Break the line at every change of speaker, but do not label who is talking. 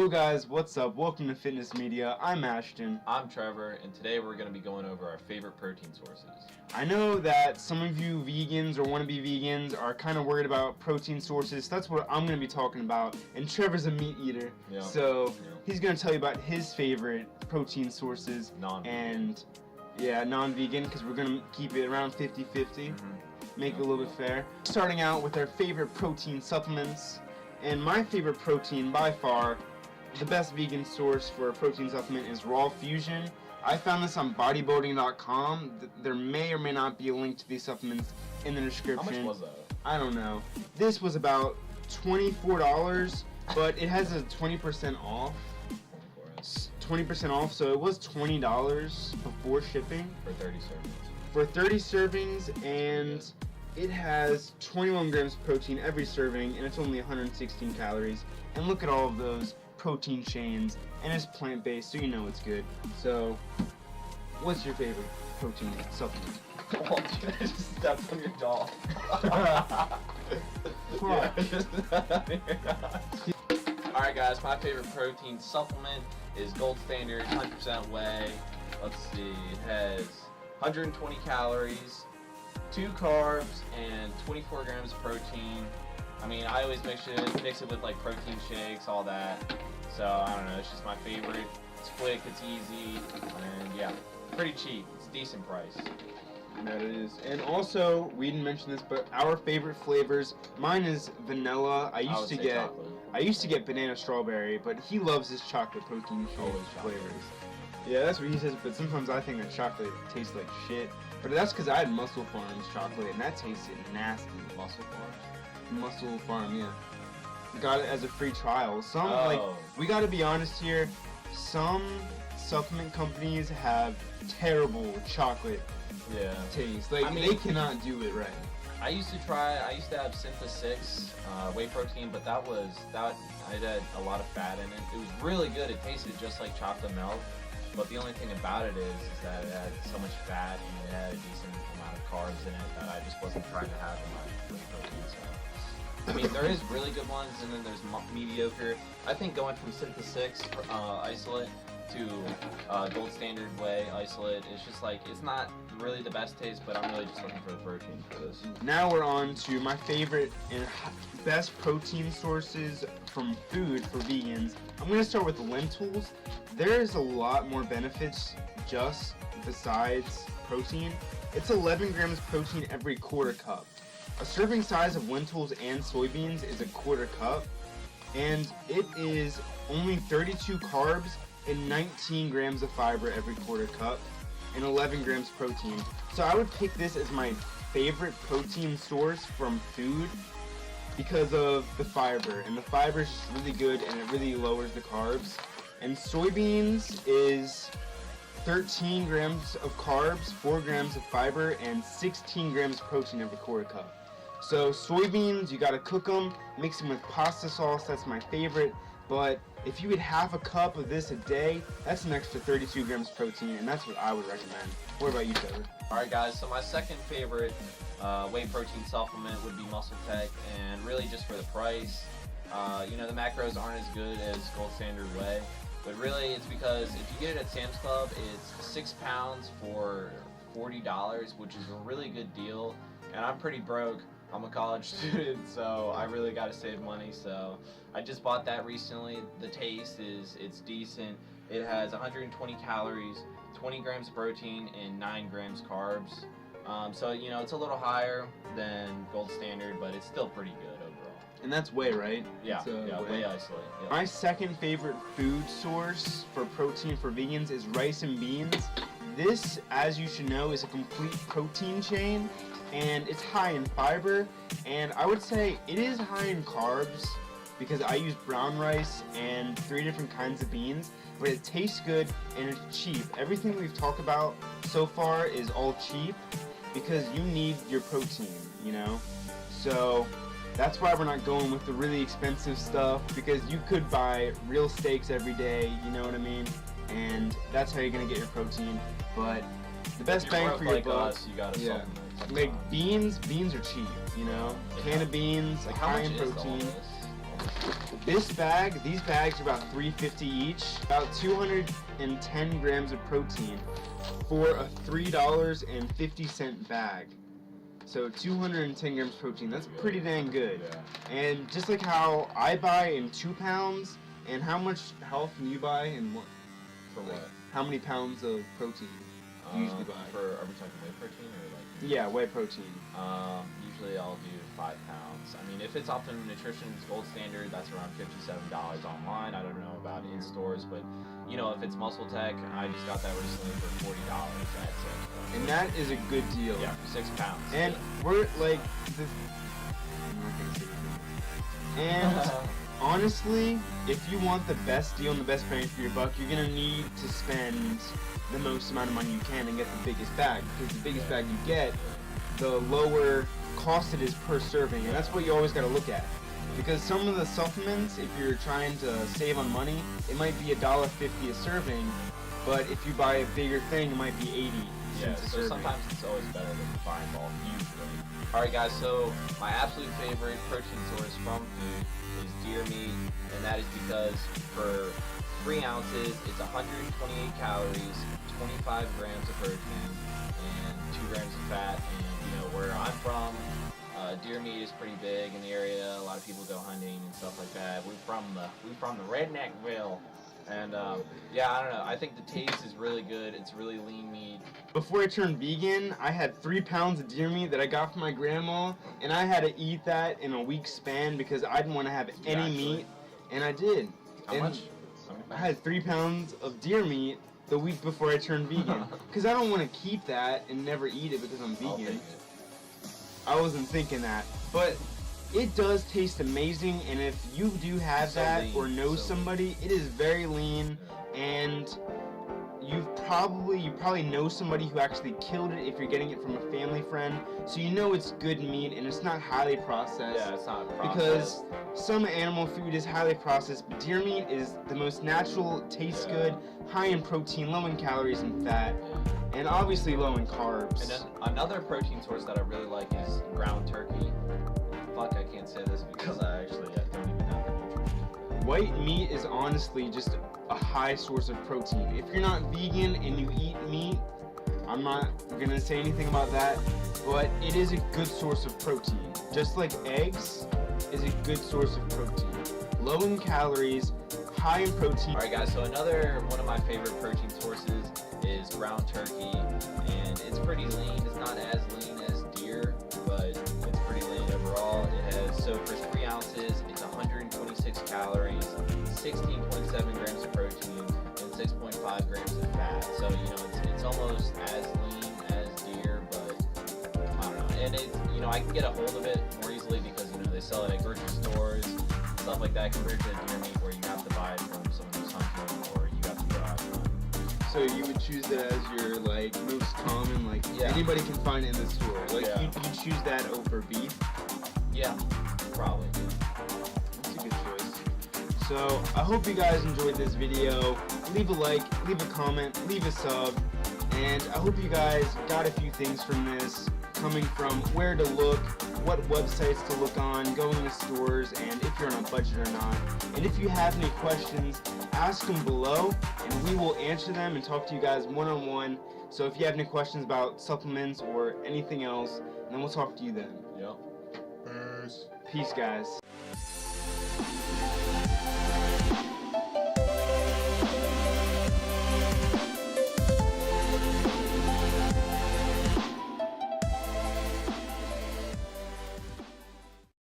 Yo guys, what's up? Welcome to Fitness Media. I'm Ashton.
I'm Trevor, and today we're going to be going over our favorite protein sources.
I know that some of you vegans or wannabe vegans are kind of worried about protein sources. So that's what I'm going to be talking about. And Trevor's a meat eater, so he's going to tell you about his favorite protein sources.
Non-vegan.
And non-vegan, because we're going to keep it around 50-50. Make it a little bit fair. Starting out with our favorite protein supplements. And my favorite protein by far, the best vegan source for a protein supplement, is rawfusion. I found this on bodybuilding.com. There may or may not be a link to these supplements in the description.
How much was that?
I don't know. This was about $24, but it has a 20% off. 20% off, so it was $20 before shipping.
For 30 servings.
For 30 servings, and it has 21 grams of protein every serving, and it's only 116 calories. And look at all of those protein chains, and it's plant-based, so you know it's good. So, what's your favorite protein supplement?
Oh, dude, I just stepped on your doll. Alright guys, my favorite protein supplement is Gold Standard 100% Whey. Let's see, it has 120 calories, 2 carbs, and 24 grams of protein. I mean, I always mix it with like protein shakes, all that. So, I don't know, it's just my favorite. It's quick, it's easy, and yeah, pretty cheap. It's a decent price.
That it is. And also, we didn't mention this, but our favorite flavors, mine is vanilla. I used to get banana strawberry, but he loves his chocolate protein shake flavors. Yeah, that's what he says, but sometimes I think that chocolate tastes like shit. But that's because I had Muscle Farms chocolate, and that tasted nasty.
Muscle Farms?
Muscle Farm, yeah. Got it as a free trial. We gotta be honest here, some supplement companies have terrible chocolate taste. Like, they cannot do it right.
I used to have Synthesis 6 whey protein, but that had a lot of fat in it. It was really good. It tasted just like chocolate milk. But the only thing about it is that it had so much fat and it had a decent amount of carbs in it that I just wasn't trying to have in my whey protein. So, I mean, there is really good ones, and then there's mediocre. I think going from Synthesis 6 isolate to Gold Standard Whey isolate is just like, it's not really the best taste, but I'm really just looking for the protein for this.
Now we're on to my favorite and best protein sources from food for vegans. I'm going to start with lentils. There's a lot more benefits just besides protein. It's 11 grams protein every quarter cup. A serving size of lentils and soybeans is a quarter cup, and it is only 32 carbs and 19 grams of fiber every quarter cup, and 11 grams protein. So I would pick this as my favorite protein source from food because of the fiber, and the fiber is just really good, and it really lowers the carbs. And soybeans is 13 grams of carbs, 4 grams of fiber, and 16 grams of protein every quarter cup. So soybeans, you gotta cook them, mix them with pasta sauce, that's my favorite. But if you eat half a cup of this a day, that's an extra 32 grams of protein, and that's what I would recommend. What about you, Trevor?
Alright guys, so my second favorite whey protein supplement would be muscletech, and really just for the price. The macros aren't as good as Gold Standard Whey, but really it's because if you get it at Sam's Club, it's 6 pounds for $40, which is a really good deal, and I'm pretty broke. I'm a college student, so I really got to save money, so I just bought that recently. The taste it's decent. It has 120 calories, 20 grams of protein, and 9 grams carbs. So, it's a little higher than Gold Standard, but it's still pretty good overall.
And that's whey, right?
Yeah, whey isolate. Yeah.
My second favorite food source for protein for vegans is rice and beans. This, as you should know, is a complete protein chain, and it's high in fiber, and I would say it is high in carbs because I use brown rice and 3 different kinds of beans, but it tastes good and it's cheap. Everything we've talked about so far is all cheap because you need your protein, So that's why we're not going with the really expensive stuff, because you could buy real steaks every day, you know what I mean? And that's how you're gonna get your protein. But the best bang for your buck,
you gotta supplement.
Like beans are cheap, Can of beans,
like
high in protein. These bags are about $3.50 each, about 210 grams of protein for a $3.50 bag. So 210 grams of protein, that's pretty dang good.
Yeah.
And just like how I buy in 2 pounds, and how much health can you buy in what?
For what?
How many pounds of protein do you usually buy?
Are we talking whey protein or like?
Yeah, whey protein.
Usually I'll do 5 pounds. I mean, if it's Optimum Nutrition's gold standard, that's around $57 online. I don't know about in stores, but you know, if it's muscletech, I just got that recently for $40. That's it.
And that is a good deal.
Yeah, for 6 pounds.
And we're like, I'm not gonna say anything. And honestly, if you want the best deal and the best bang for your buck, you're gonna need to spend the most amount of money you can and get the biggest bag, because the biggest bag you get, the lower cost it is per serving, and that's what you always got to look at. Because some of the supplements, if you're trying to save on money, it might be $1.50 a serving, but if you buy a bigger thing, it might be 80
Yeah,
cents a
so
serving.
sometimes it's always better than buying bulk, usually. Alright guys, so my absolute favorite protein source from food is deer meat, and that is because for 3 ounces, it's 128 calories, 25 grams of protein, and 2 grams of fat. And you know, where I'm from, deer meat is pretty big in the area. A lot of people go hunting and stuff like that. We're from the Redneckville, and yeah, I don't know. I think the taste is really good. It's really lean meat.
Before I turned vegan, I had 3 pounds of deer meat that I got from my grandma, and I had to eat that in a week span because I didn't want to have any meat, and I did.
How much?
I had 3 pounds of deer meat the week before I turned vegan, because I don't want to keep that and never eat it because I'm vegan. I wasn't thinking that, but it does taste amazing, and if you do have that or know somebody, it is very lean, and you probably know somebody who actually killed it if you're getting it from a family friend, so you know it's good meat and it's not highly processed.
Yeah, it's not processed.
Because some animal food is highly processed, but deer meat is the most natural, tastes good, high in protein, low in calories and fat, and obviously low in carbs.
And then another protein source that I really like is ground turkey. Fuck, I can't say this because I don't even know the nutrition.
White meat is honestly just a high source of protein. If you're not vegan and you eat meat, I'm not gonna say anything about that, but it is a good source of protein. Just like eggs is a good source of protein. Low in calories, high in protein.
Alright guys, so another one of my favorite protein sources is ground turkey, and it's pretty lean. It's not as lean as deer, but it's pretty lean overall. It has, so for 3 ounces, it's 126 calories, 16.7 grams of protein, and 6.5 grams of fat. So, you know, it's almost as lean as deer, but I don't know. And it's, you know, I can get a hold of it more easily because, you know, they sell it at grocery stores, stuff like that, compared to deer meat where you have to buy it from someone who's hunting or you have to go out and hunt.
So you would choose it as your like most common, like anybody can find it in the store. Like you choose that over beef?
Yeah, probably.
That's a good choice. So I hope you guys enjoyed this video. Leave a like, leave a comment, leave a sub, and I hope you guys got a few things from this, coming from where to look, what websites to look on, going to stores, and if you're on a budget or not. And if you have any questions, ask them below, and we will answer them and talk to you guys one-on-one. So if you have any questions about supplements or anything else, then we'll talk to you then.
Yep.
Peace, guys.